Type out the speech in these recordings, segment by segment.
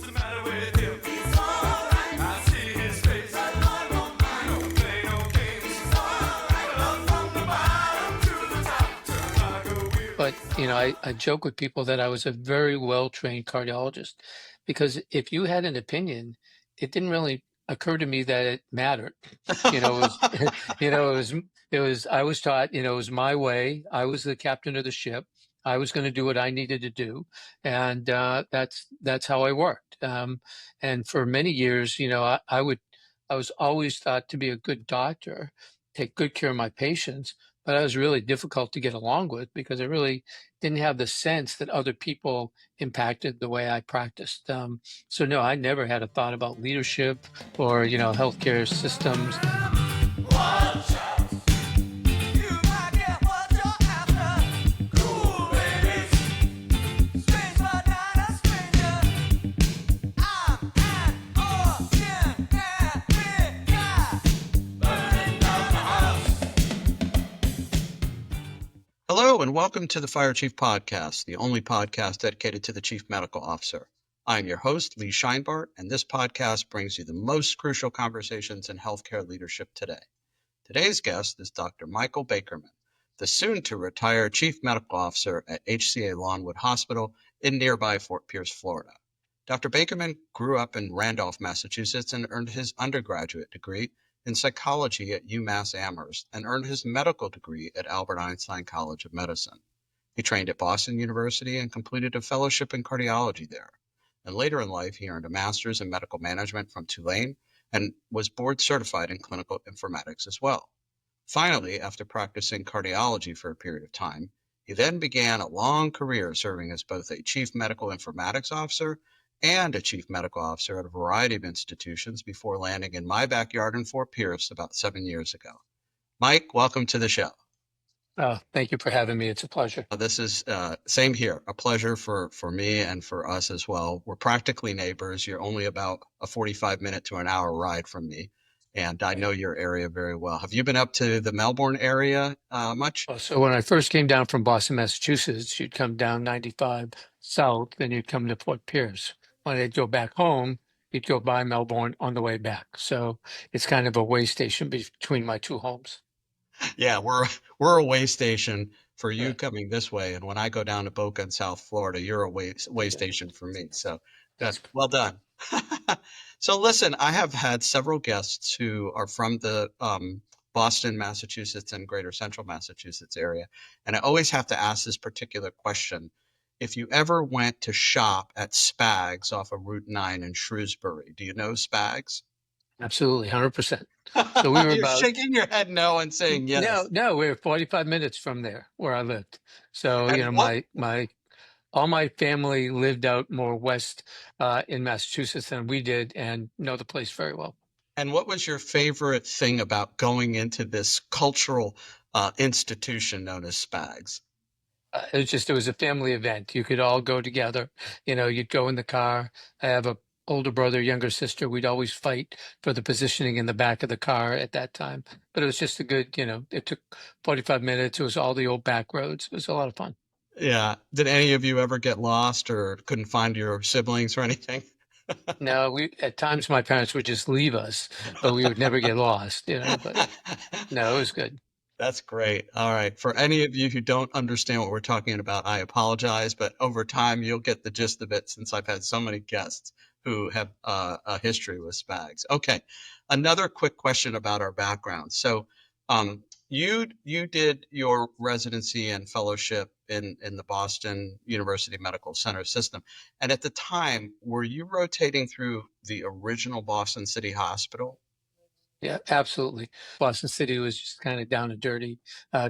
What's the matter with him? He's alright. I see his face. The Lord won't mind. He don't play no games. He's alright. Love from the bottom to the top. Turn like a wheel. But, I joke with people that I was a very well-trained cardiologist because if you had an opinion, it didn't really occur to me that it mattered. It was, I was taught, it was my way. I was the captain of the ship. I was going to do what I needed to do. And, that's how I worked. And for many years, I was always thought to be a good doctor, take good care of my patients, but I was really difficult to get along with because I really didn't have the sense that other people impacted the way I practiced. So no, I never had a thought about leadership or, healthcare systems. Watch out. You might get what you're after. Cool babies. Strange but not a stranger. I'm an ordinary guy. Burning down the house. Hello, and welcome to the Fire Chief Podcast, the only podcast dedicated to the Chief Medical Officer. I'm your host, Lee Scheinbart, and this podcast brings you the most crucial conversations in healthcare leadership today. Today's guest is Dr. Michael Bakerman, the soon-to-retire Chief Medical Officer at HCA Lawnwood Hospital in nearby Fort Pierce, Florida. Dr. Bakerman grew up in Randolph, Massachusetts, and earned his undergraduate degree in psychology at UMass Amherst and earned his medical degree at Albert Einstein College of Medicine. He trained at Boston University and completed a fellowship in cardiology there. And later in life, he earned a master's in medical management from Tulane and was board certified in clinical informatics as well. Finally, after practicing cardiology for a period of time, he then began a long career serving as both a chief medical informatics officer and a chief medical officer at a variety of institutions before landing in my backyard in Fort Pierce about 7 years ago. Mike, welcome to the show. Thank you for having me. It's a pleasure. This is same here, a pleasure for me and for us as well. We're practically neighbors. You're only about a 45-minute to an hour ride from me, and I know your area very well. Have you been up to the Melbourne area much? So when I first came down from Boston, Massachusetts, you'd come down 95 south, then you'd come to Fort Pierce. When I'd go back home, you'd go by Melbourne on the way back. So it's kind of a way station between my two homes. Yeah, we're a way station for you Right. coming this way, and when I go down to Boca in South Florida, you're a way station for me. So That's good. Well done. So listen, I have had several guests who are from the Boston, Massachusetts, and Greater Central Massachusetts area, and I always have to ask this particular question. If you ever went to shop at Spags off of Route 9 in Shrewsbury, do you know Spags? absolutely 100%. So we were You're about shaking your head no and saying yes. no, we were 45 minutes from there where I lived. So, And what all my family lived out more west in Massachusetts than we did and know the place very well. And what was your favorite thing about going into this cultural institution known as Spags? It was a family event. You could all go together. You'd go in the car. I have a older brother, younger sister. We'd always fight for the positioning in the back of the car at that time. But it was just a good, it took 45 minutes. It was all the old back roads. It was a lot of fun. Yeah. Did any of you ever get lost or couldn't find your siblings or anything? No, at times my parents would just leave us, but we would never get lost, but no, it was good. That's great. All right. For any of you who don't understand what we're talking about, I apologize, but over time you'll get the gist of it since I've had so many guests who have a history with Spags. Okay. Another quick question about our background. So you did your residency and fellowship in the Boston University Medical Center system. And at the time, were you rotating through the original Boston City Hospital? Yeah, absolutely. Boston City was just kind of down and dirty,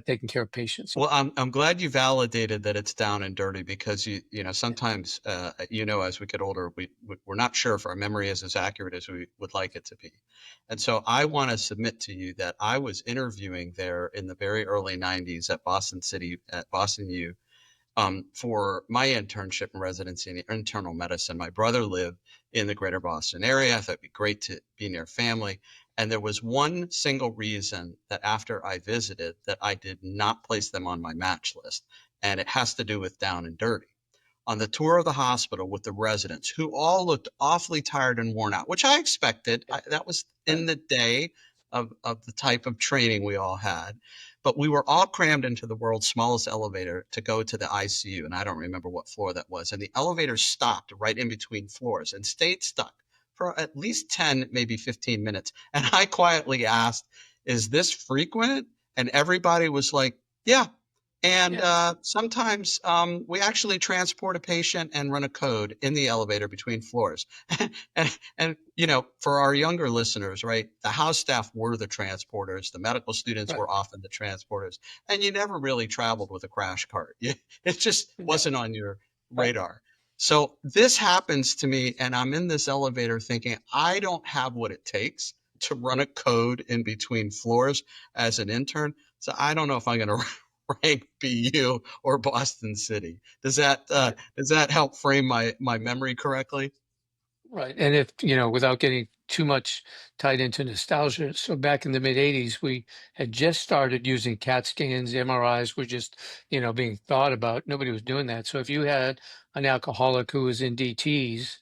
taking care of patients. Well, I'm glad you validated that it's down and dirty because sometimes as we get older we're not sure if our memory is as accurate as we would like it to be, and so I want to submit to you that I was interviewing there in the very early '90s at Boston City at Boston U for my internship and residency in internal medicine. My brother lived in the greater Boston area. I thought it'd be great to be near family. And there was one single reason that after I visited that I did not place them on my match list. And it has to do with down and dirty. on the tour of the hospital with the residents who all looked awfully tired and worn out, which I expected. That was in the day of the type of training we all had. But we were all crammed into the world's smallest elevator to go to the ICU. And I don't remember what floor that was. And the elevator stopped right in between floors and stayed stuck for at least 10, maybe 15 minutes. And I quietly asked, is this frequent? And everybody was like, yeah. And Yes. sometimes we actually transport a patient and run a code in the elevator between floors. And for our younger listeners, right, the house staff were the transporters. The medical students Right. were often the transporters. And you never really traveled with a crash cart. It just No. wasn't on your Right. radar. So this happens to me, and I'm in this elevator thinking, I don't have what it takes to run a code in between floors as an intern. So I don't know if I'm going to rank BU or Boston City. Does that help frame my memory correctly? Right. And if, without getting too much tied into nostalgia, so back in the mid 80s, we had just started using CAT scans, MRIs were just, being thought about. Nobody was doing that. So if you had an alcoholic who was in DTs,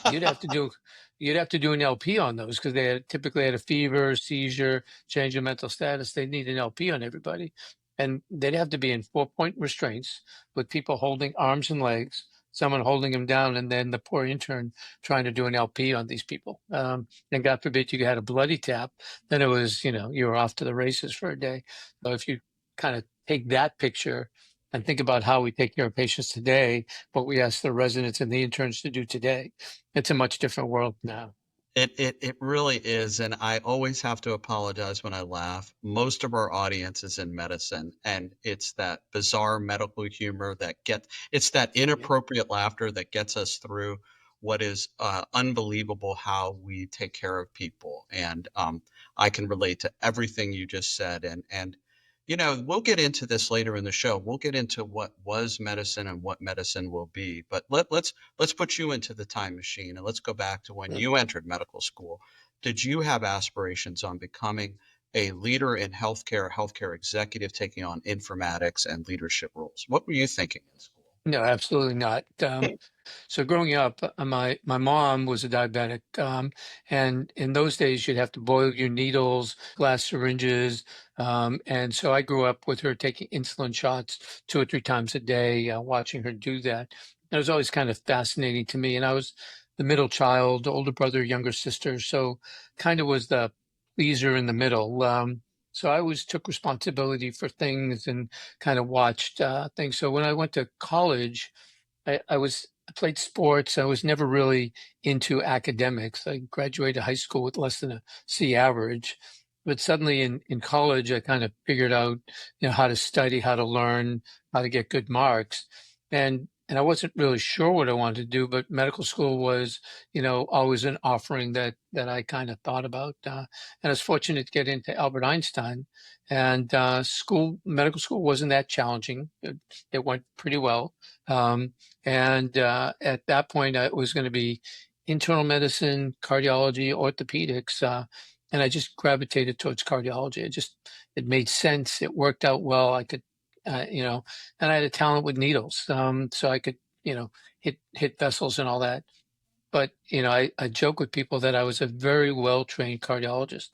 You'd have to do you'd have to do an LP on those because they typically had a fever, seizure, change of mental status. They need an LP on everybody. And they'd have to be in 4-point restraints with people holding arms and legs, someone holding them down, and then the poor intern trying to do an LP on these people. And God forbid you had a bloody tap, then it was, you were off to the races for a day. So if you kind of take that picture and think about how we take care of patients today, what we ask the residents and the interns to do today, it's a much different world now. It really is, and I always have to apologize when I laugh. Most of our audience is in medicine, and it's that bizarre medical humor it's that Yeah. inappropriate laughter that gets us through what is unbelievable how we take care of people. And I can relate to everything you just said, and we'll get into this later in the show. We'll get into what was medicine and what medicine will be, but let's put you into the time machine and let's go back to when Yeah. you entered medical school. Did you have aspirations on becoming a leader in healthcare, healthcare executive, taking on informatics and leadership roles? What were you thinking in school? No, absolutely not. So growing up, my mom was a diabetic, and in those days you'd have to boil your needles, glass syringes, and so I grew up with her taking insulin shots 2 or 3 times a day, watching her do that. It was always kind of fascinating to me, and I was the middle child, older brother, younger sister, so kind of was the pleaser in the middle. So I always took responsibility for things and kind of watched things. So when I went to college, I played sports. I was never really into academics. I graduated high school with less than a C average, but suddenly in college, I kind of figured out, how to study, how to learn, how to get good marks, and I wasn't really sure what I wanted to do. But medical school was, always an offering that I kind of thought about, and I was fortunate to get into Albert Einstein, and medical school wasn't that challenging. It went pretty well. And at that point, it was going to be internal medicine, cardiology, orthopedics, and I just gravitated towards cardiology. It made sense. It worked out well. I could, and I had a talent with needles, so I could, hit vessels and all that. But, I joke with people that I was a very well-trained cardiologist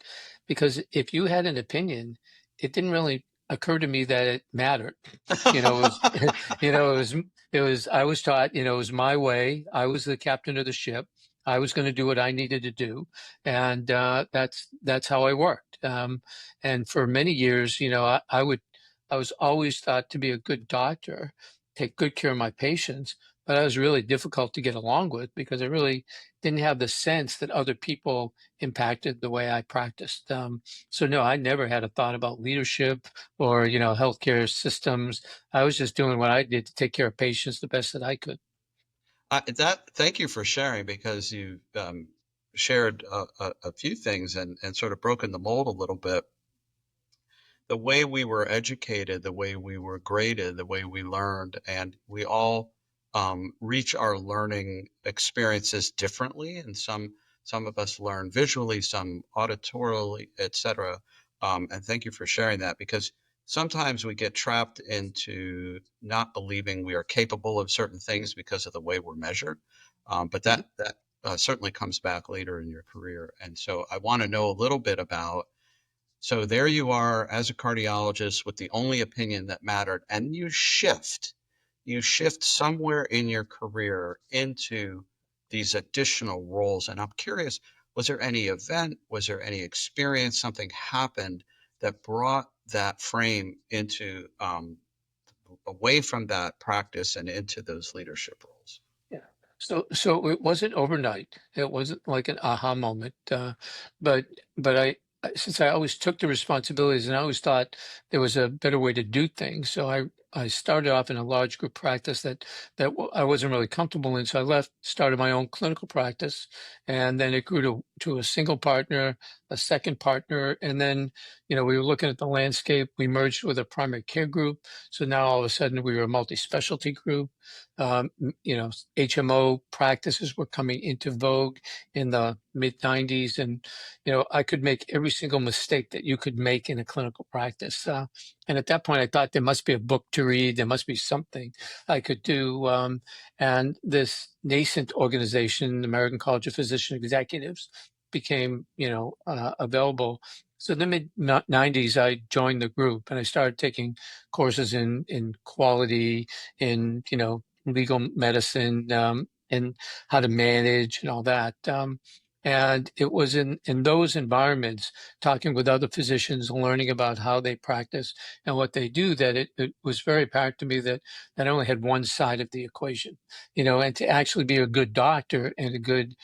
because if you had an opinion, it didn't really occur to me that it mattered. It was, I was taught, it was my way. I was the captain of the ship. I was going to do what I needed to do. And that's how I worked. And for many years, I was always thought to be a good doctor, take good care of my patients, but I was really difficult to get along with because I really didn't have the sense that other people impacted the way I practiced. So no, I never had a thought about leadership or, healthcare systems. I was just doing what I did to take care of patients the best that I could. Thank you for sharing because you shared a few things and sort of broken the mold a little bit. The way we were educated, the way we were graded, the way we learned, and we all reach our learning experiences differently. And some of us learn visually, some auditorily, etc. And thank you for sharing that because sometimes we get trapped into not believing we are capable of certain things because of the way we're measured. But Mhm. that certainly comes back later in your career. And so I want to know a little bit about, so there you are as a cardiologist with the only opinion that mattered, and you shift somewhere in your career into these additional roles. And I'm curious, was there any event, was there any experience, something happened that brought that frame into away from that practice and into those leadership roles? Yeah. So it wasn't overnight. It wasn't like an aha moment. But since I always took the responsibilities and I always thought there was a better way to do things, so I started off in a large group practice I wasn't really comfortable in. So I left, started my own clinical practice, and then it grew to a single partner, a second partner, and then we were looking at the landscape. We merged with a primary care group, so now all of a sudden we were a multi-specialty group. HMO practices were coming into vogue in the mid 90s. And, I could make every single mistake that you could make in a clinical practice. And at that point, I thought there must be a book to read. There must be something I could do. And this nascent organization, the American College of Physician Executives, became, available. So in the mid 90s, I joined the group and I started taking courses in quality, in, legal medicine, and how to manage and all that. And it was in those environments, talking with other physicians, learning about how they practice and what they do, that it was very apparent to me that I only had one side of the equation, and to actually be a good doctor and a good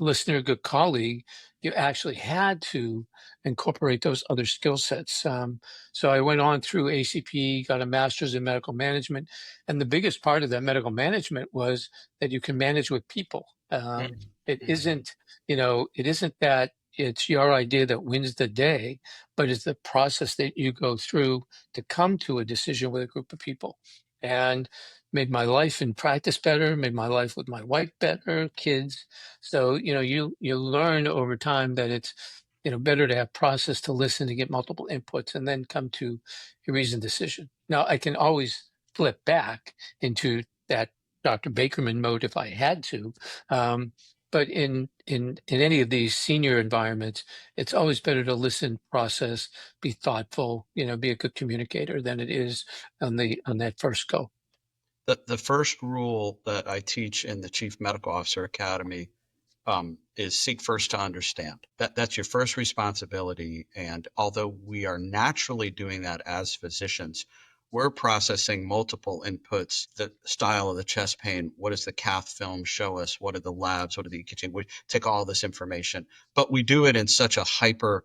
listener, good colleague, you actually had to incorporate those other skill sets. So I went on through ACP, got a master's in medical management, and the biggest part of that medical management was that you can manage with people. It Mhm. isn't, it isn't that it's your idea that wins the day, but it's the process that you go through to come to a decision with a group of people. And made my life in practice better, made my life with my wife better, kids. So, you learn over time that it's, better to have process, to listen, to get multiple inputs, and then come to a reasoned decision. Now, I can always flip back into that Dr. Bakerman mode if I had to. But in any of these senior environments, it's always better to listen, process, be thoughtful, be a good communicator than it is on that first go. The first rule that I teach in the Chief Medical Officer Academy is seek first to understand. That's your first responsibility. And although we are naturally doing that as physicians, we're processing multiple inputs, the style of the chest pain, what does the cath film show us, what are the labs, what are the EKG, we take all this information, but we do it in such a hyper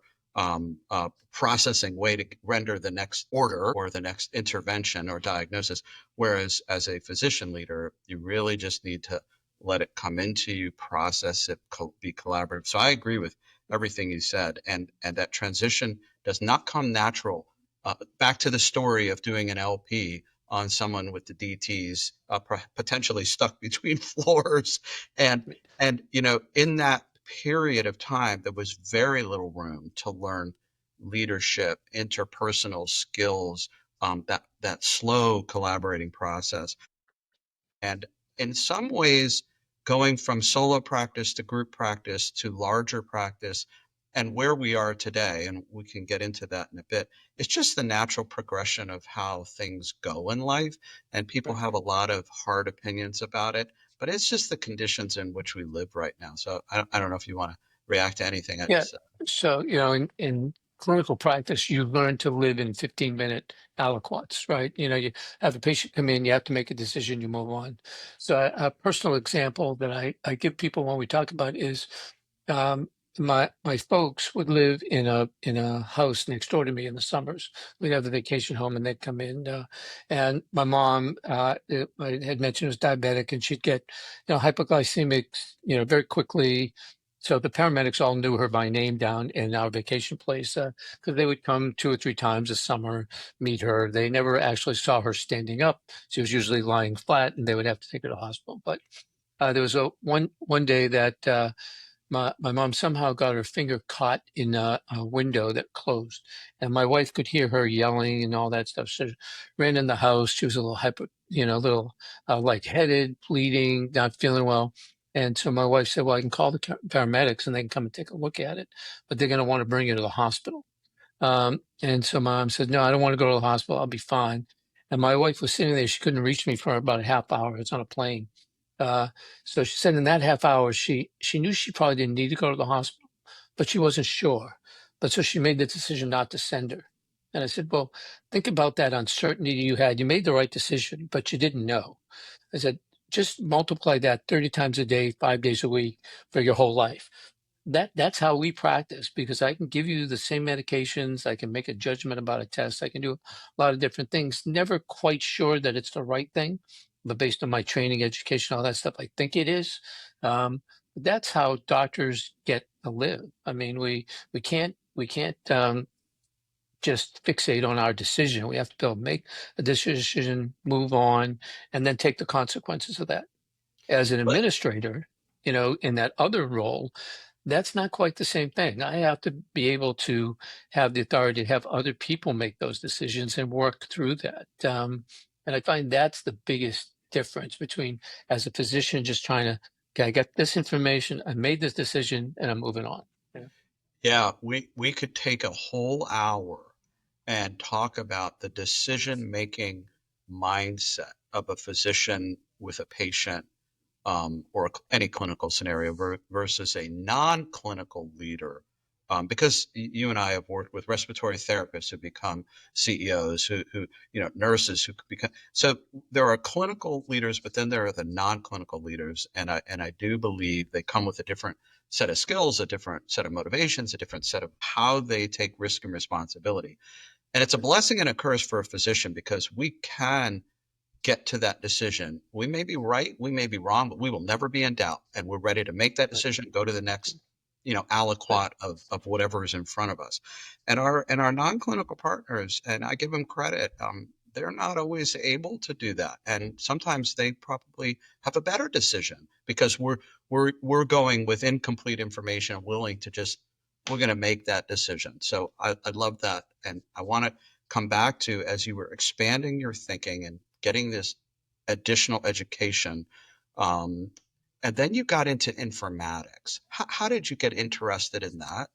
processing way to render the next order or the next intervention or diagnosis. Whereas as a physician leader, you really just need to let it come into you, process it, be collaborative. So I agree with everything you said, and that transition does not come natural. Back to the story of doing an LP on someone with the DTs potentially stuck between floors, and in that period of time, there was very little room to learn leadership, interpersonal skills, that slow collaborating process. And in some ways, going from solo practice to group practice to larger practice and where we are today, and we can get into that in a bit, it's just the natural progression of how things go in life. And people Right. have a lot of hard opinions about it, but it's just the conditions in which we live right now. So I don't know if you want to react to anything I Yeah. just said. So, in clinical practice, you learn to live in 15-minute aliquots, right? You have a patient come in, you have to make a decision, you move on. So a personal example that I give people when we talk about is, um, my folks would live in a house next door to me in the summers. We'd have the vacation home and they'd come in. And my mom, I had mentioned, was diabetic, and she'd get, hypoglycemic, very quickly. So the paramedics all knew her by name down in our vacation place, because they would come 2 or 3 times a summer, meet her. They never actually saw her standing up. She was usually lying flat, and they would have to take her to the hospital. But there was one day that my mom somehow got her finger caught in a window that closed, and my wife could hear her yelling and all that stuff. So she ran in the house. She was a little a little lightheaded, bleeding, not feeling well. And so my wife said, "Well, I can call the paramedics and they can come and take a look at it, but they're going to want to bring you to the hospital." And so mom said, "No, I don't want to go to the hospital. I'll be fine." And my wife was sitting there. She couldn't reach me for about a half hour. It's on a plane. Uh, so she said in that half hour, she knew she probably didn't need to go to the hospital, but she wasn't sure. But so she made the decision not to send her. And I said, "Well, think about that uncertainty you had. You made the right decision, but you didn't know." I said, "Just multiply that 30 times a day, 5 days a week for your whole life." That's how we practice, because I can give you the same medications, I can make a judgment about a test, I can do a lot of different things, never quite sure that it's the right thing, but based on my training, education, all that stuff, I think it is. That's how doctors get to live. I mean, we can't just fixate on our decision. We have to be able to make a decision, move on, and then take the consequences of that. As an But administrator, in that other role, that's not quite the same thing. I have to be able to have the authority to have other people make those decisions and work through that. And I find that's the biggest difference between, as a physician, just trying to, okay, I got this information, I made this decision, and I'm moving on. Yeah. yeah, we could take a whole hour and talk about the decision-making mindset of a physician with a patient, or any clinical scenario versus a non-clinical leader. Because you and I have worked with respiratory therapists who become CEOs, who nurses who become. So there are clinical leaders, but then there are the non-clinical leaders, and I do believe they come with a different set of skills, a different set of motivations, a different set of how they take risk and responsibility. And it's a blessing and a curse for a physician, because we can get to that decision. We may be right, we may be wrong, but we will never be in doubt. And we're ready to make that Right. decision, go to the next, Right. aliquot of whatever is in front of us. And our non-clinical partners, and I give them credit, they're not always able to do that. And sometimes they probably have a better decision, because we're going with incomplete information and willing to just, we're going to make that decision. So I love that. And I want to come back to, as you were expanding your thinking and getting this additional education, um, and then you got into informatics. How did you get interested in that?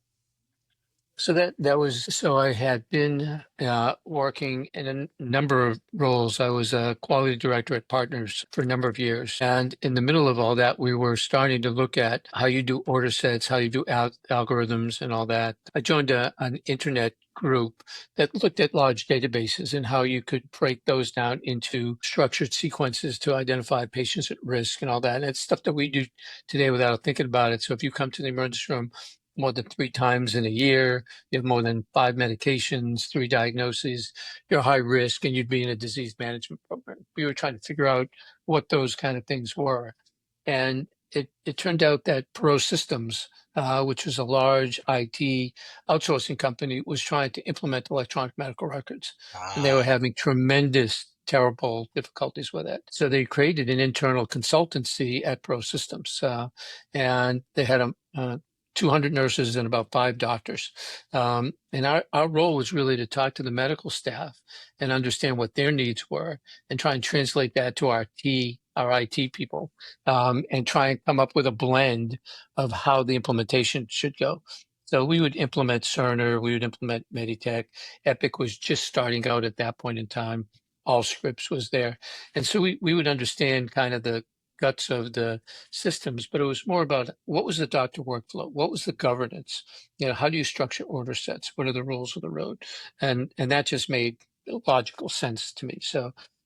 So I had been working in a number of roles. I was a quality director at Partners for a number of years. And in the middle of all that, we were starting to look at how you do order sets, how you do algorithms and all that. I joined an internet group that looked at large databases and how you could break those down into structured sequences to identify patients at risk and all that. And it's stuff that we do today without thinking about it. So if you come to the emergency room more than 3 times in a year, you have more than 5 medications, 3 diagnoses, you're high risk, and you'd be in a disease management program. We were trying to figure out what those kind of things were. And it turned out that Pro Systems, which was a large IT outsourcing company, was trying to implement electronic medical records. And they were Ah, having tremendous, terrible difficulties with it. So they created an internal consultancy at Pro Systems. And they had 200 nurses and about 5 doctors. And our role was really to talk to the medical staff and understand what their needs were and try and translate that to our IT people, and try and come up with a blend of how the implementation should go. So we would implement Cerner, we would implement Meditech. Epic was just starting out at that point in time. Allscripts was there. And so we would understand kind of the guts of the systems, but it was more about what was the doctor workflow? What was the governance? How do you structure order sets? What are the rules of the road? And that just made logical sense to me.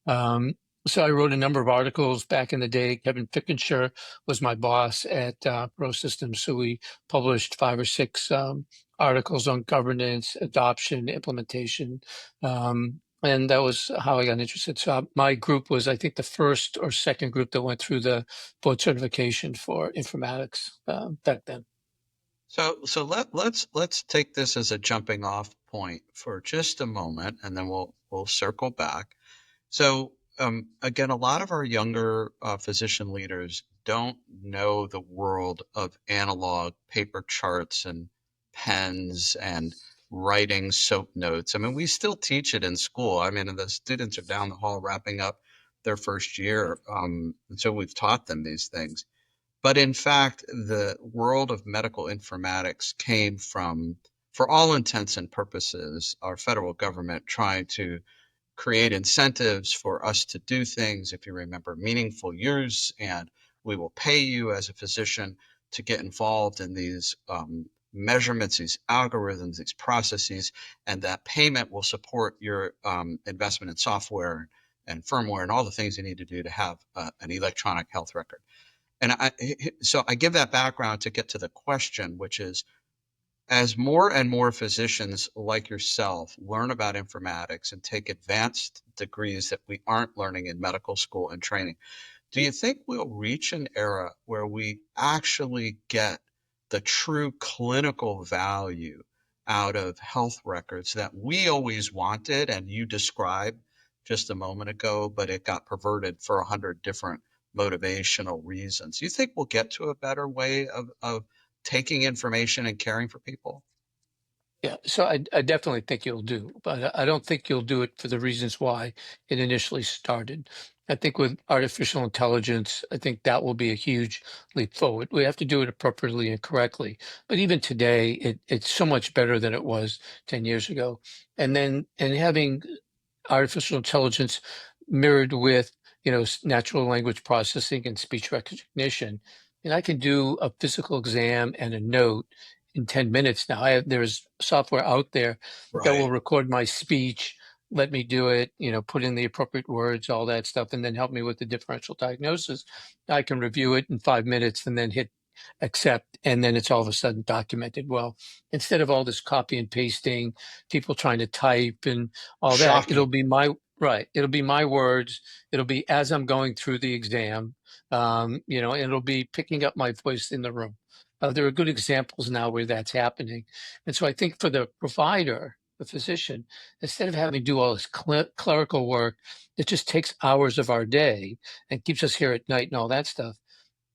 Um, so I wrote a number of articles back in the day. Kevin Fickenshire was my boss at Pro Systems. So we published 5 or 6 articles on governance, adoption, implementation. And that was how I got interested. So my group was, I think, the first or second group that went through the board certification for informatics back then. so let's take this as a jumping off point for just a moment, and then we'll circle back. So again, a lot of our younger physician leaders don't know the world of analog paper charts and pens and writing soap notes. I mean, we still teach it in school. I mean, the students are down the hall wrapping up their first year. And so we've taught them these things. But in fact, the world of medical informatics came from, for all intents and purposes, our federal government trying to create incentives for us to do things, if you remember, meaningful use, and we will pay you as a physician to get involved in these measurements, these algorithms, these processes, and that payment will support your investment in software and firmware and all the things you need to do to have an electronic health record. And so I give that background to get to the question, which is, as more and more physicians like yourself learn about informatics and take advanced degrees that we aren't learning in medical school and training, do you think we'll reach an era where we actually get the true clinical value out of health records that we always wanted and you described just a moment ago, but it got perverted for 100 different motivational reasons? Do you think we'll get to a better way of taking information and caring for people? Yeah, so I definitely think you'll do, but I don't think you'll do it for the reasons why it initially started. I think with artificial intelligence, I think that will be a huge leap forward. We have to do it appropriately and correctly. But even today, it's so much better than it was 10 years ago. And having artificial intelligence mirrored with, natural language processing and speech recognition. And I can do a physical exam and a note in 10 minutes now. There's software out there that will Right. record my speech, let me do it, put in the appropriate words, all that stuff, and then help me with the differential diagnosis. I can review it in 5 minutes and then hit accept, and then it's all of a sudden documented. Well, instead of all this copy and pasting, people trying to type and all that, Shocking. it'll be my words. It'll be as I'm going through the exam, and it'll be picking up my voice in the room. There are good examples now where that's happening. And so I think for the provider, the physician, instead of having to do all this clerical work that just takes hours of our day and keeps us here at night and all that stuff,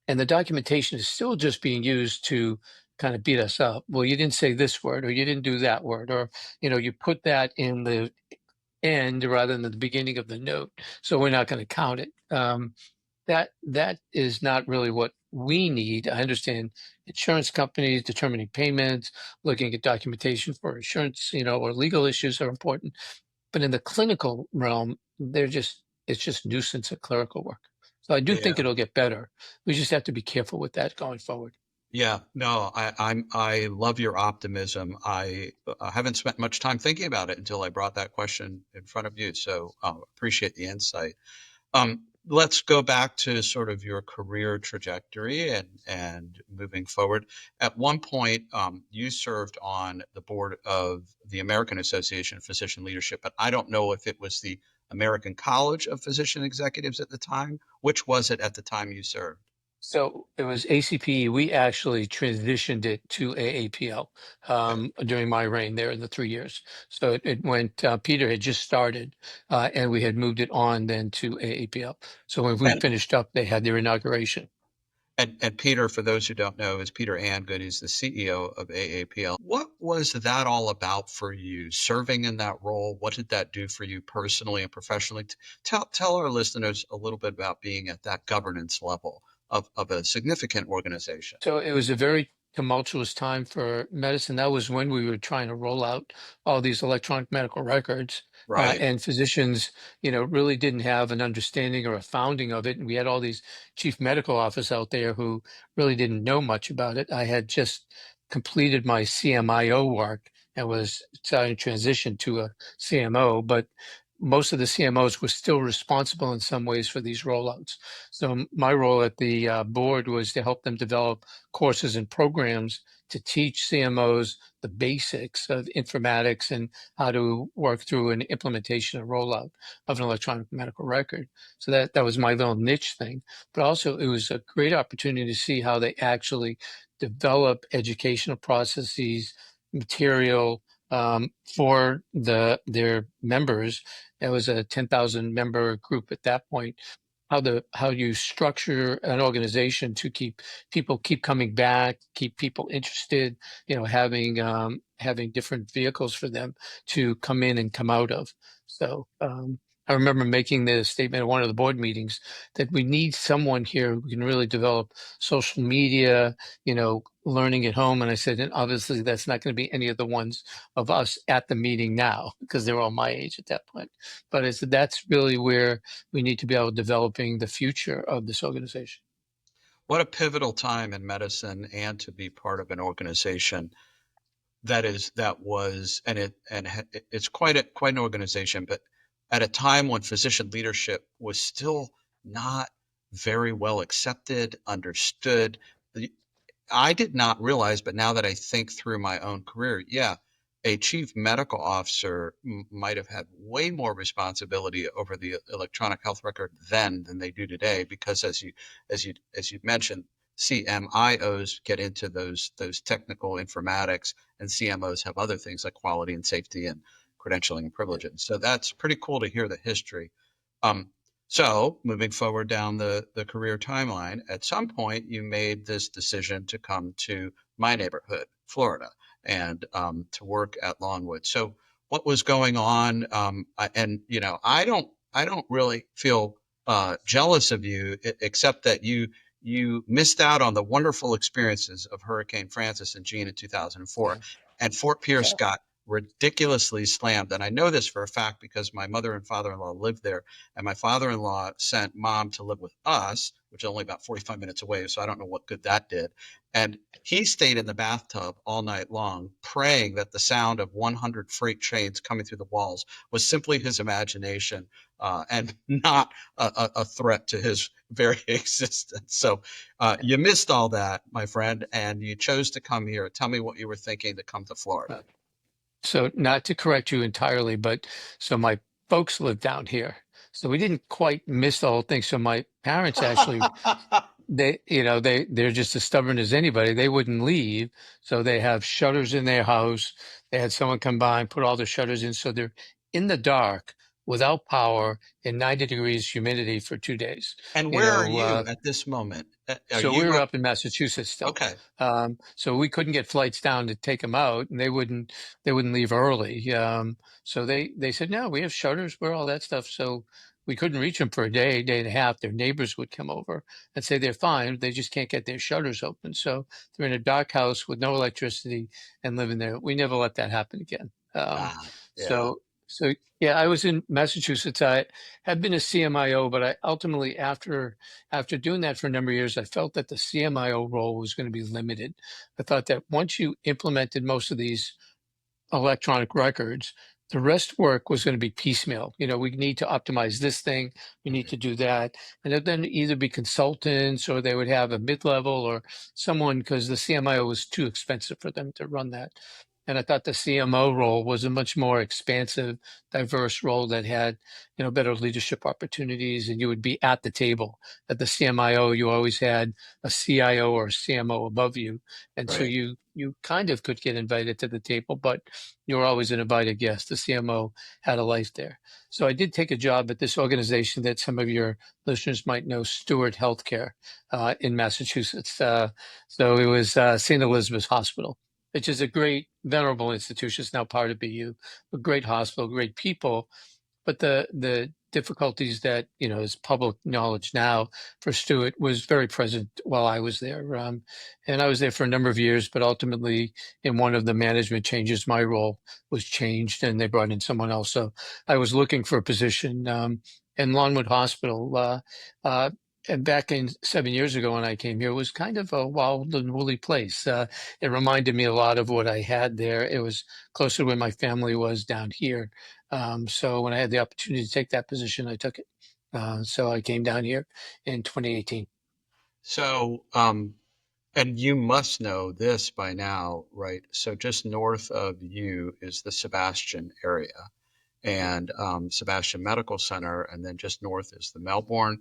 and the documentation is still just being used to kind of beat us up. Well, you didn't say this word, or you didn't do that word, or, you put that in the end rather than the beginning of the note. So we're not going to count it. That is not really what we need. I understand insurance companies determining payments, looking at documentation for insurance, or legal issues are important. But in the clinical realm, it's just nuisance and clerical work. So I do think Yeah. it'll get better. We just have to be careful with that going forward. Yeah, no, I love your optimism. I haven't spent much time thinking about it until I brought that question in front of you. So appreciate the insight. Let's go back to sort of your career trajectory and moving forward. At one point, you served on the board of the American Association of Physician Leadership, but I don't know if it was the American College of Physician Executives at the time. Which was it at the time you served? So it was ACPE. We actually transitioned it to AAPL Okay. during my reign there in the 3 years. So it went, Peter had just started and we had moved it on then to AAPL. So when we And finished up, they had their inauguration. And Peter, for those who don't know, is Peter Angood. He's the CEO of AAPL. What was that all about for you, serving in that role? What did that do for you personally and professionally? Tell our listeners a little bit about being at that governance level of a significant organization. So it was a very tumultuous time for medicine. That was when we were trying to roll out all these electronic medical records, Right. and physicians, really didn't have an understanding or a founding of it. And we had all these chief medical officers out there who really didn't know much about it. I had just completed my CMIO work and was starting to transition to a CMO, but most of the CMOs were still responsible in some ways for these rollouts. So my role at the board was to help them develop courses and programs to teach CMOs the basics of informatics and how to work through an implementation and rollout of an electronic medical record. So that was my little niche thing. But also it was a great opportunity to see how they actually develop educational processes, material for their members. It was a 10,000 member group at that point, how you structure an organization to keep people keep coming back, keep people interested, having different vehicles for them to come in and come out of. So I remember making the statement at one of the board meetings that we need someone here who can really develop social media, learning at home. And I said, and obviously that's not going to be any of the ones of us at the meeting now because they're all my age at that point. But I said, that's really where we need to be able developing the future of this organization. What a pivotal time in medicine, and to be part of an organization it's quite an organization, but at a time when physician leadership was still not very well accepted, understood. I did not realize, but now that I think through my own career, yeah, a chief medical officer might have had way more responsibility over the electronic health record then than they do today, because as you mentioned, CMIOs get into those technical informatics, and CMOs have other things like quality and safety and credentialing and privileging. So that's pretty cool to hear the history. Um, so moving forward down the career timeline, at some point you made this decision to come to my neighborhood, Florida, and to work at Lawnwood. So what was going on? I don't really feel jealous of you, except that you missed out on the wonderful experiences of Hurricane Francis and Jean in 2004, and Fort Pierce got ridiculously slammed. And I know this for a fact because my mother and father-in-law lived there, and my father-in-law sent mom to live with us, which is only about 45 minutes away. So I don't know what good that did. And he stayed in the bathtub all night long, praying that the sound of 100 freight trains coming through the walls was simply his imagination, and not a threat to his very existence. So you missed all that, my friend, and you chose to come here. Tell me what you were thinking to come to Florida. So not to correct you entirely, but so my folks live down here. So we didn't quite miss the whole thing. So my parents actually, they're just as stubborn as anybody. They wouldn't leave. So they have shutters in their house. They had someone come by and put all the shutters in. So they're in the dark without power in 90 degrees humidity for 2 days. And You where are know, you at this moment? Are so we you were up? up in Massachusetts still. Okay. So we couldn't get flights down to take them out, and they wouldn't leave early. So they said, no, we have shutters, where all that stuff. So we couldn't reach them for a day and a half. Their neighbors would come over and say they're fine. They just can't get their shutters open. So they're in a dark house with no electricity and living there. We never let that happen again. Yeah. So yeah, I was in Massachusetts. I had been a CMIO, but I ultimately, after doing that for a number of years, I felt that the CMIO role was going to be limited. I thought that once you implemented most of these electronic records, the rest work was going to be piecemeal. We need to optimize this thing, we need to do that. And it'd then either be consultants, or they would have a mid-level or someone, because the CMIO was too expensive for them to run that. And I thought the CMO role was a much more expansive, diverse role that had, better leadership opportunities, and you would be at the table. At the CMIO, you always had a CIO or a CMO above you. And so Right. you kind of could get invited to the table, but you were always an invited guest. The CMO had a life there. So I did take a job at this organization that some of your listeners might know, Stewart Healthcare, in Massachusetts. So it was St. Elizabeth's Hospital, which is a great, venerable institution. It's now part of BU, a great hospital, great people. But the difficulties that, is public knowledge now for Stewart was very present while I was there. And I was there for a number of years, but ultimately in one of the management changes, my role was changed and they brought in someone else. So I was looking for a position in Lawnwood Hospital. And back in 7 years ago when I came here, it was kind of a wild and woolly place. It reminded me a lot of what I had there. It was closer to where my family was down here. So when I had the opportunity to take that position, I took it. So I came down here in 2018. So, and you must know this by now, right? So just north of you is the Sebastian area, and Sebastian Medical Center, and then just north is the Melbourne,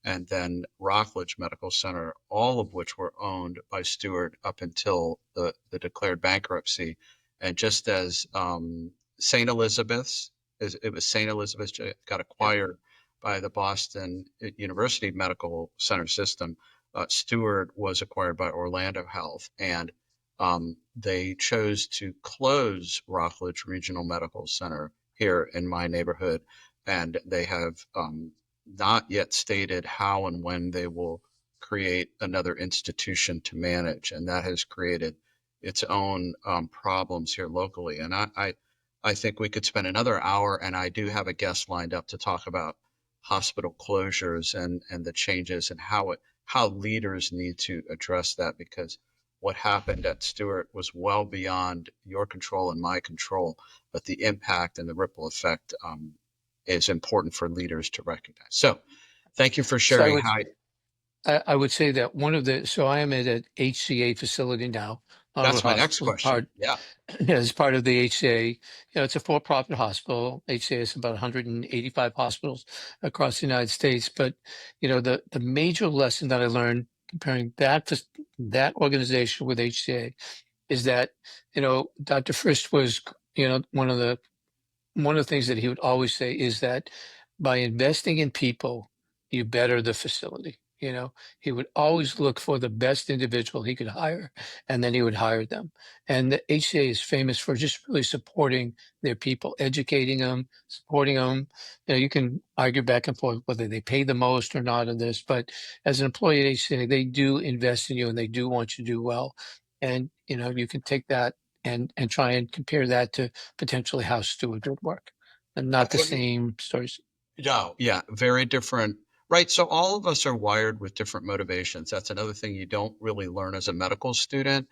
and then Rockledge Medical Center, all of which were owned by Stewart up until the declared bankruptcy. And just as St. Elizabeth's, it was St. Elizabeth's got acquired by the Boston University Medical Center system. Stewart was acquired by Orlando Health, and they chose to close Rockledge Regional Medical Center here in my neighborhood, and they have not yet stated how and when they will create another institution to manage, and that has created its own problems here locally. And I think we could spend another hour, and I do have a guest lined up to talk about hospital closures and the changes and how leaders need to address that, because what happened at Stewart was well beyond your control and my control, but the impact and the ripple effect is important for leaders to recognize. So thank you for So sharing how. I would say that so I am at an HCA facility now, Lawnwood That's my next Hospital, question. Yeah. as part of the HCA. It's a for-profit hospital. HCA is about 185 hospitals across the United States. But, the major lesson that I learned comparing that organization with HCA is that, Dr. Frist was, one of the things that he would always say is that by investing in people, you better the facility. He would always look for the best individual he could hire, and then he would hire them. And the HCA is famous for just really supporting their people, educating them, supporting them. You can argue back and forth whether they pay the most or not in this, but as an employee at HCA, they do invest in you and they do want you to do well. And, you can take that and try and compare that to potentially how Stewart would work, and not the same stories. No, yeah, very different. Right. So all of us are wired with different motivations. That's another thing you don't really learn as a medical student.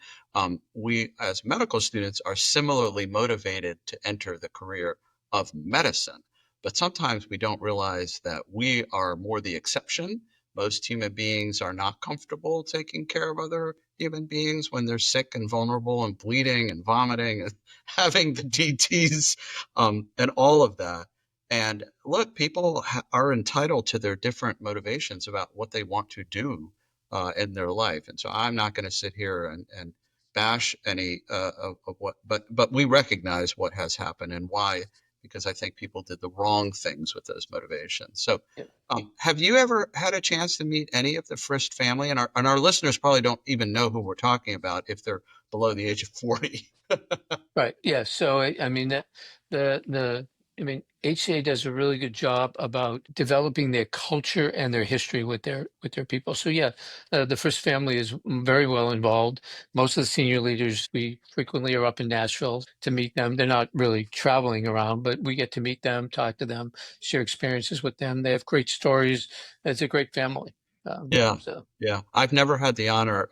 We, as medical students, are similarly motivated to enter the career of medicine. But sometimes we don't realize that we are more the exception. Most human beings are not comfortable taking care of other human beings when they're sick and vulnerable and bleeding and vomiting and having the DTs and all of that. And look, people are entitled to their different motivations about what they want to do in their life. And so I'm not going to sit here and bash any of what, but we recognize what has happened and why, because I think people did the wrong things with those motivations. So Yeah. have you ever had a chance to meet any of the Frist family? And our listeners probably don't even know who we're talking about if they're below the age of 40. Right. Yeah. So I mean that the I mean HCA does a really good job about developing their culture and their history with their people. So yeah, the First Family is very well involved. Most of the senior leaders, we frequently are up in Nashville to meet them. They're not really traveling around, but we get to meet them, talk to them, share experiences with them. They have great stories. It's a great family. Yeah, So yeah. I've never had the honor.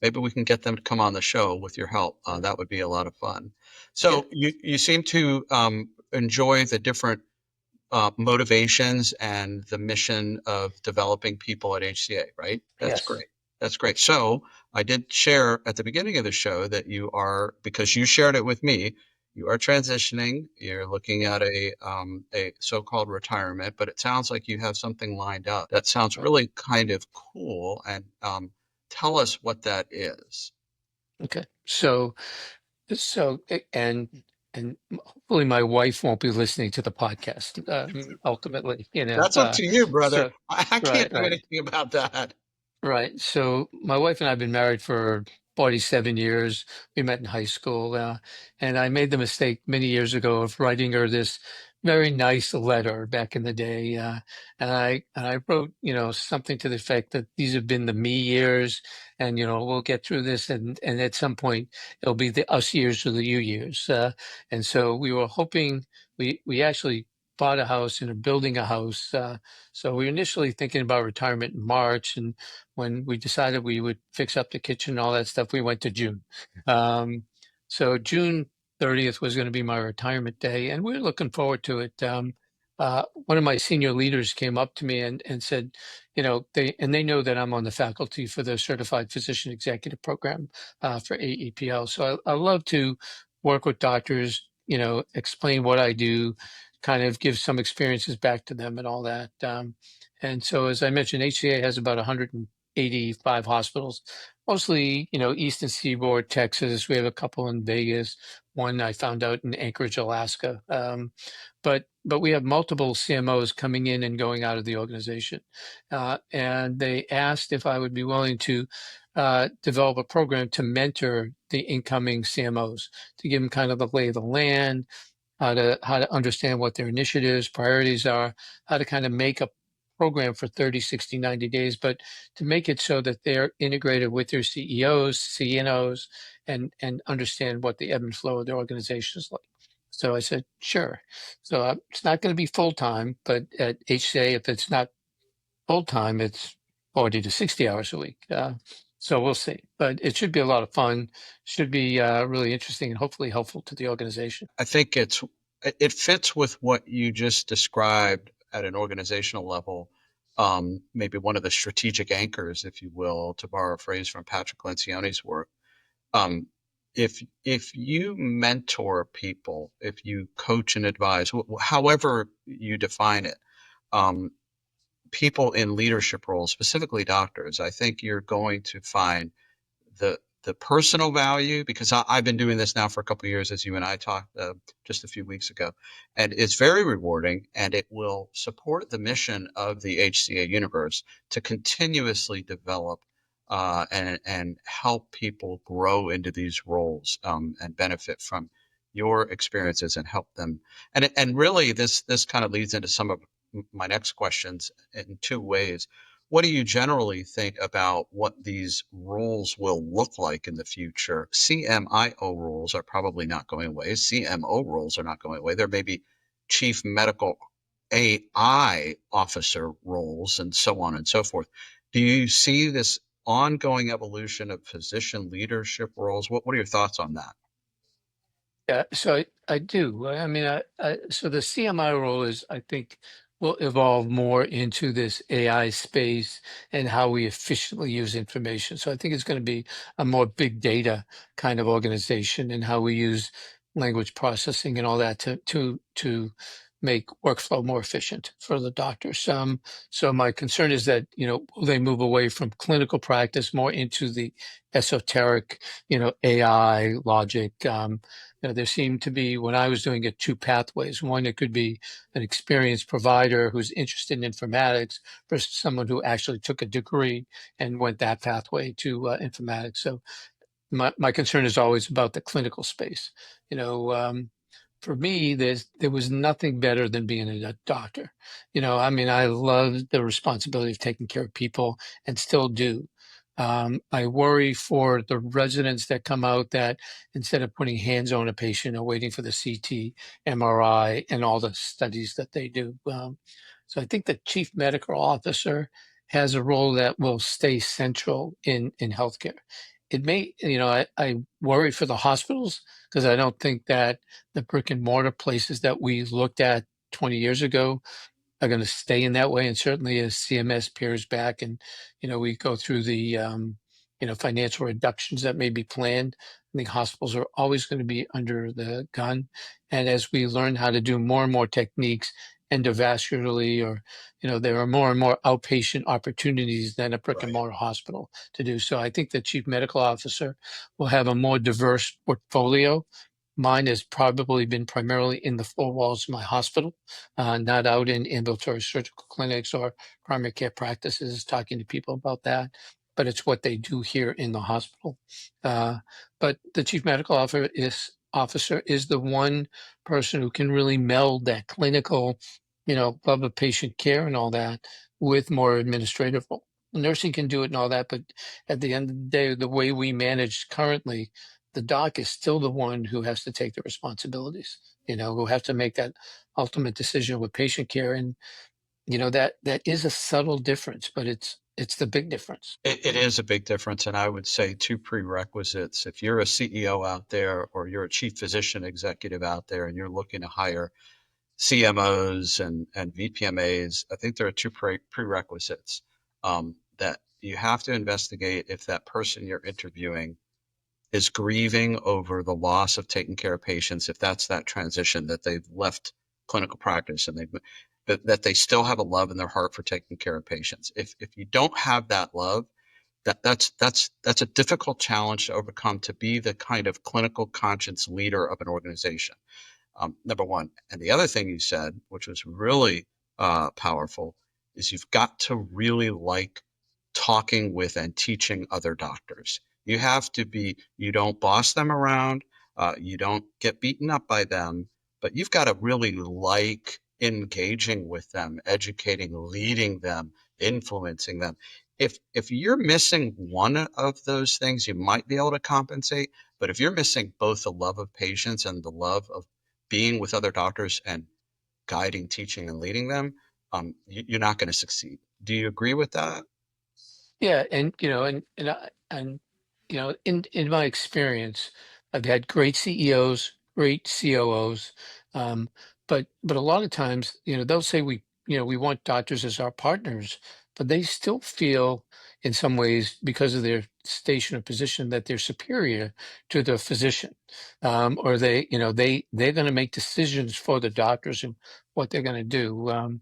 Maybe we can get them to come on the show with your help. That would be a lot of fun. yeah, So you seem to enjoy the different motivations and the mission of developing people at HCA, right? That's yes, great. That's great. So I did share at the beginning of the show that you are, because you shared it with me, you are transitioning. You're looking at a so-called retirement, but it sounds like you have something lined up. That sounds right. really kind of cool. And tell us what that is. Okay. And hopefully my wife won't be listening to the podcast. Ultimately, That's up to you, brother. so I can't right, do right. anything about that. Right. So my wife and I have been married for 47 years. We met in high school. And I made the mistake many years ago of writing her this very nice letter back in the day. And I wrote, something to the effect that these have been the me years, and, we'll get through this. And at some point it'll be the us years or the you years. And so we were hoping we actually bought a house and are building a house. So we were initially thinking about retirement in March, and when we decided we would fix up the kitchen and all that stuff, we went to June. Um, so June 30th was going to be my retirement day, and we were looking forward to it. One of my senior leaders came up to me and said, they know that I'm on the faculty for the Certified Physician Executive Program for AEPL. So I love to work with doctors, explain what I do, kind of give some experiences back to them and all that. And so, as I mentioned, HCA has about 185 hospitals, mostly, Eastern Seaboard, Texas. We have a couple in Vegas, one I found out in Anchorage, Alaska. But we have multiple CMOs coming in and going out of the organization. And they asked if I would be willing to develop a program to mentor the incoming CMOs, to give them kind of the lay of the land, how to understand what their initiatives, priorities are, how to kind of make a program for 30, 60, 90 days, but to make it so that they're integrated with their CEOs, CNOs, and understand what the ebb and flow of their organization is like. So I said, sure. So it's not going to be full time, but at HCA, if it's not full time, it's 40 to 60 hours a week. So we'll see. But it should be a lot of fun, should be really interesting and hopefully helpful to the organization. I think it fits with what you just described at an organizational level. Maybe one of the strategic anchors, if you will, to borrow a phrase from Patrick Lencioni's work. If you mentor people, if you coach and advise, however you define it, people in leadership roles, specifically doctors, I think you're going to find the personal value, because I've been doing this now for a couple of years, as you and I talked just a few weeks ago, and it's very rewarding, and it will support the mission of the HCA universe to continuously develop and help people grow into these roles and benefit from your experiences and help them. And really, this kind of leads into some of my next questions in two ways. What do you generally think about what these roles will look like in the future? CMIO roles are probably not going away. CMO roles are not going away. There may be chief medical AI officer roles and so on and so forth. Do you see this ongoing evolution of physician leadership roles? What are your thoughts on that? Yeah, so I do. I mean, so the CMI role is, I think, will evolve more into this AI space and how we efficiently use information. So I think it's going to be a more big data kind of organization and how we use language processing and all that to make workflow more efficient for the doctors. So my concern is that, will they move away from clinical practice more into the esoteric, AI logic? There seemed to be, when I was doing it, two pathways. One, it could be an experienced provider who's interested in informatics versus someone who actually took a degree and went that pathway to informatics. So my concern is always about the clinical space. For me, there was nothing better than being a doctor. I mean, I love the responsibility of taking care of people and still do. I worry for the residents that come out that instead of putting hands on a patient are waiting for the CT, MRI, and all the studies that they do. So I think the chief medical officer has a role that will stay central in healthcare. It may, I worry for the hospitals because I don't think that the brick and mortar places that we looked at 20 years ago are going to stay in that way. And certainly as CMS peers back and, we go through the, financial reductions that may be planned, I think hospitals are always going to be under the gun. And as we learn how to do more and more techniques endovascularly, or, there are more and more outpatient opportunities than a brick and mortar hospital to do. So I think the chief medical officer will have a more diverse portfolio. Mine has probably been primarily in the four walls of my hospital, not out in ambulatory surgical clinics or primary care practices, talking to people about that. But it's what they do here in the hospital. But the chief medical officer is the one person who can really meld that clinical, love of patient care and all that with more administrative role. Nursing can do it and all that, but at the end of the day, the way we manage currently, the doc is still the one who has to take the responsibilities, who have to make that ultimate decision with patient care. And, that is a subtle difference, but it's the big difference. It is a big difference, and I would say two prerequisites. If you're a CEO out there or you're a chief physician executive out there and you're looking to hire CMOs and VPMAs, I think there are two prerequisites that you have to investigate if that person you're interviewing is grieving over the loss of taking care of patients, if that's that transition that they've left clinical practice and that they still have a love in their heart for taking care of patients. If you don't have that love, that's a difficult challenge to overcome, to be the kind of clinical conscience leader of an organization. Number one. And the other thing you said, which was really powerful, is you've got to really like talking with and teaching other doctors. You have to be, you don't boss them around, you don't get beaten up by them, but you've got to really like engaging with them, educating, leading them, influencing them. If you're missing one of those things, you might be able to compensate. But if you're missing both the love of patients and the love of being with other doctors and guiding, teaching, and leading them, you're not going to succeed. Do you agree with that? Yeah, and in my experience, I've had great CEOs, great COOs, um, but a lot of times, they'll say we want doctors as our partners, but they still feel in some ways, because of their station or position, that they're superior to the physician, or they're going to make decisions for the doctors and what they're going to do.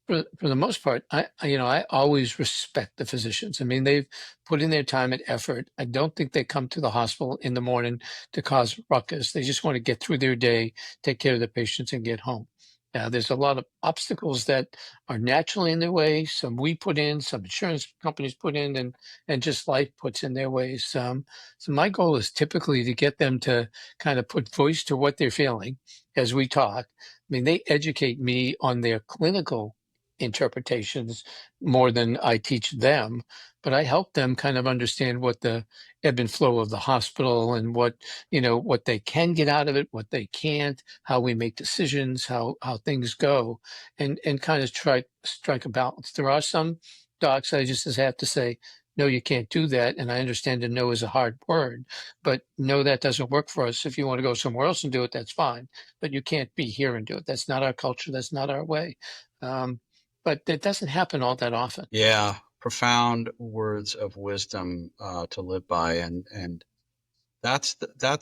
For the most part, I always respect the physicians. I mean, they've put in their time and effort. I don't think they come to the hospital in the morning to cause ruckus. They just want to get through their day, take care of the patients, and get home. There's a lot of obstacles that are naturally in their way. Some we put in, some insurance companies put in, and just life puts in their ways. So my goal is typically to get them to kind of put voice to what they're feeling as we talk. I mean, they educate me on their clinical interpretations more than I teach them, but I help them kind of understand what the ebb and flow of the hospital and what they can get out of it, what they can't, how we make decisions, how things go, and kind of try strike a balance. There are some docs I just have to say, no, you can't do that. And I understand that no is a hard word, but no, that doesn't work for us. If you want to go somewhere else and do it, that's fine. But you can't be here and do it. That's not our culture. That's not our way. Um, but that doesn't happen all that often. Yeah, profound words of wisdom to live by, and that's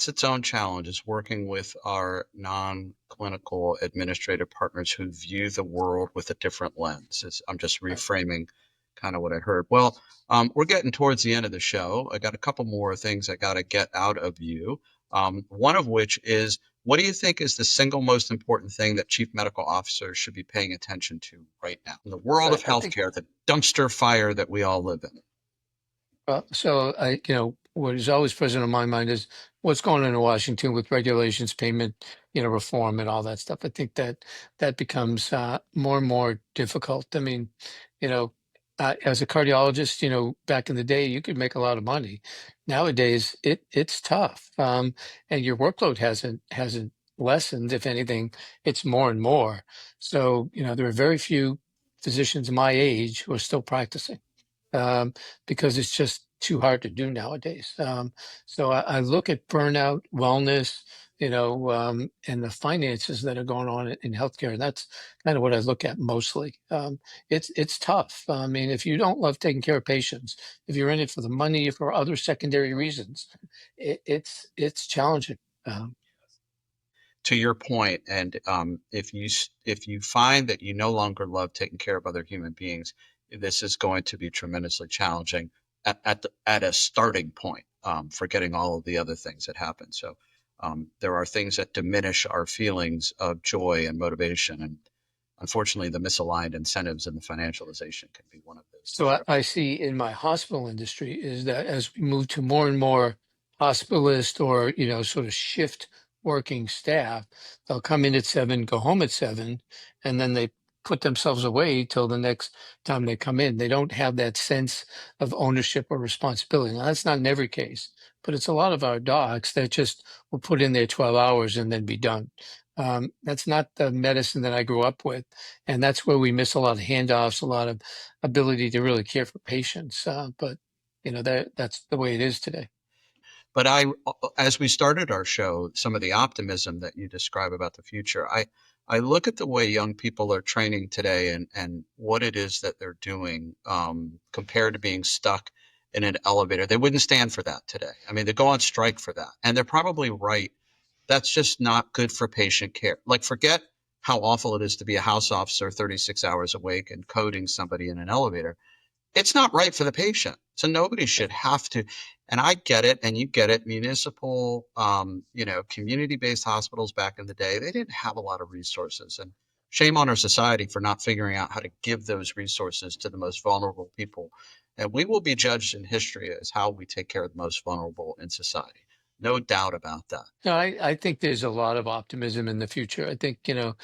its own challenge, is working with our non-clinical administrative partners who view the world with a different lens. I'm just Right. reframing kind of what I heard. Well, we're getting towards the end of the show. I got a couple more things I got to get out of you. One of which is, what do you think is the single most important thing that chief medical officers should be paying attention to right now in the world of I think healthcare, the dumpster fire that we all live in? so. What is always present in my mind is what's going on in Washington with regulations, payment, reform, and all that stuff. I think that becomes more and more difficult. I mean, you know, as a cardiologist, back in the day, you could make a lot of money. Nowadays, it's tough, and your workload hasn't lessened. If anything, it's more and more. So, there are very few physicians my age who are still practicing, um, because it's just too hard to do nowadays. So I look at burnout, wellness, and the finances that are going on in healthcare, and that's kind of what I look at mostly. It's tough. I mean, if you don't love taking care of patients, if you're in it for the money or for other secondary reasons, it's challenging. Um, To your point, and if you find that you no longer love taking care of other human beings, this is going to be tremendously challenging at a starting point, forgetting all of the other things that happen. So there are things that diminish our feelings of joy and motivation, and unfortunately, the misaligned incentives and the financialization can be one of those So I, distractions. I see in my hospital industry is that as we move to more and more hospitalist or, sort of shift working staff, they'll come in at 7, go home at 7, and then they put themselves away till the next time they come in. They don't have that sense of ownership or responsibility. Now, that's not in every case, but it's a lot of our docs that just will put in their 12 hours and then be done. That's not the medicine that I grew up with. And that's where we miss a lot of handoffs, a lot of ability to really care for patients. But that's the way it is today. But as we started our show, some of the optimism that you describe about the future, I look at the way young people are training today, and what it is that they're doing, compared to being stuck in an elevator. They wouldn't stand for that today. I mean, they go on strike for that, and they're probably right. That's just not good for patient care. Like, forget how awful it is to be a house officer 36 hours awake and coding somebody in an elevator. it's not right for the patient. So nobody should have to. And I get it, and you get it. Municipal, community-based hospitals back in the day, they didn't have a lot of resources. And shame on our society for not figuring out how to give those resources to the most vulnerable people. And we will be judged in history as how we take care of the most vulnerable in society. No doubt about that. No, I think there's a lot of optimism in the future. I think, the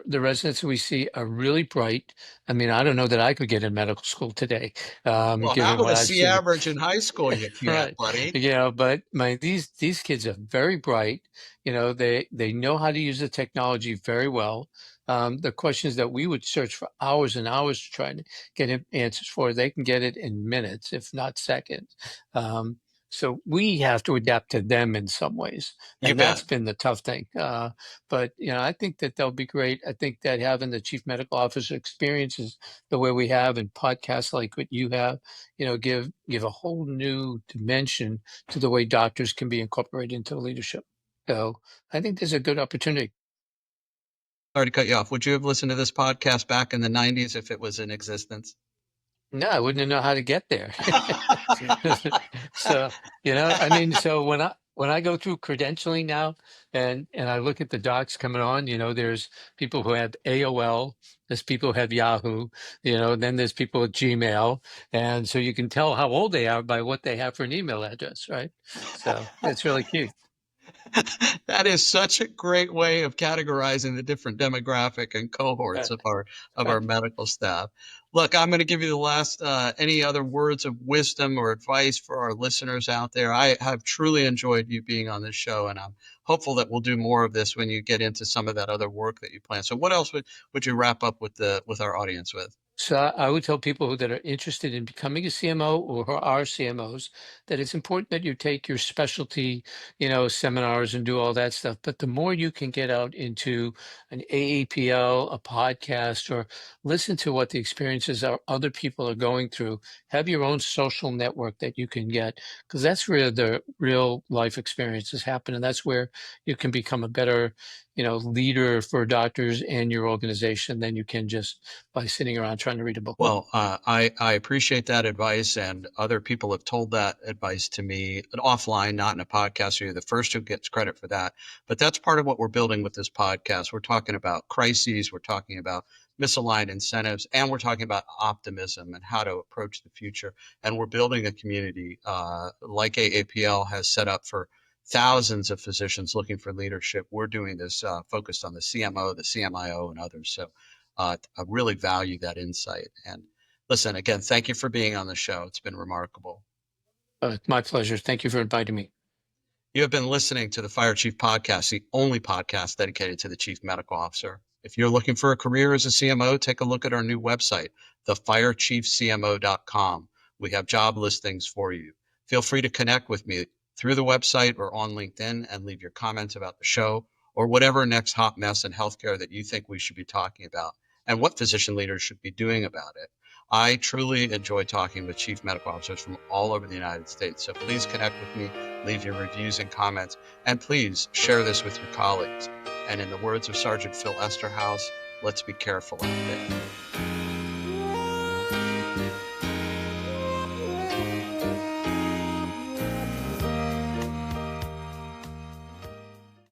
residents we see are really bright. I mean, I don't know that I could get in medical school today, Well, given have what a I've C seen. average in high school, you can't, Right. buddy. But these kids are very bright. They know how to use the technology very well. The questions that we would search for hours and hours to try to get answers for, they can get it in minutes, if not seconds. So we have to adapt to them in some ways, You and that's bet. been the tough thing. But I think that they'll be great. I think that having the chief medical officer experiences the way we have and podcasts like what you have, give a whole new dimension to the way doctors can be incorporated into leadership. So I think there's a good opportunity. Sorry to cut you off. Would you have listened to this podcast back in the 90s if it was in existence? No, I wouldn't know how to get there. So, I mean, so when I go through credentialing now and I look at the docs coming on, there's people who have AOL, there's people who have Yahoo, then there's people with Gmail. And so you can tell how old they are by what they have for an email address, right? So it's really cute. That is such a great way of categorizing the different demographic and cohorts Right. of our medical staff. Look, I'm going to give you the last any other words of wisdom or advice for our listeners out there. I have truly enjoyed you being on this show, and I'm hopeful that we'll do more of this when you get into some of that other work that you plan. So, what else would you wrap up with our audience with? So I would tell people that are interested in becoming a CMO or who are CMOs that it's important that you take your specialty, seminars and do all that stuff. But the more you can get out into an AAPL, a podcast, or listen to what the experiences are other people are going through, have your own social network that you can get, because that's where the real life experiences happen. And that's where you can become a better, leader for doctors and your organization than you can just by sitting around trying to read a book. Well, I appreciate that advice, and other people have told that advice to me offline, not in a podcast. So you're the first who gets credit for that. But that's part of what we're building with this podcast. We're talking about crises, we're talking about misaligned incentives, and we're talking about optimism and how to approach the future. And we're building a community like AAPL has set up for thousands of physicians looking for leadership. We're doing this focused on the CMO, the CMIO, and others. So I really value that insight. And listen, again, thank you for being on the show. It's been remarkable. My pleasure. Thank you for inviting me. You have been listening to the Fire Chief Podcast, the only podcast dedicated to the Chief Medical Officer. If you're looking for a career as a CMO, take a look at our new website, thefirechiefcmo.com. We have job listings for you. Feel free to connect with me through the website or on LinkedIn and leave your comments about the show or whatever next hot mess in healthcare that you think we should be talking about and what physician leaders should be doing about it. I truly enjoy talking with chief medical officers from all over the United States. So please connect with me, leave your reviews and comments, and please share this with your colleagues. And in the words of Sergeant Phil Esterhaus, let's be careful out there.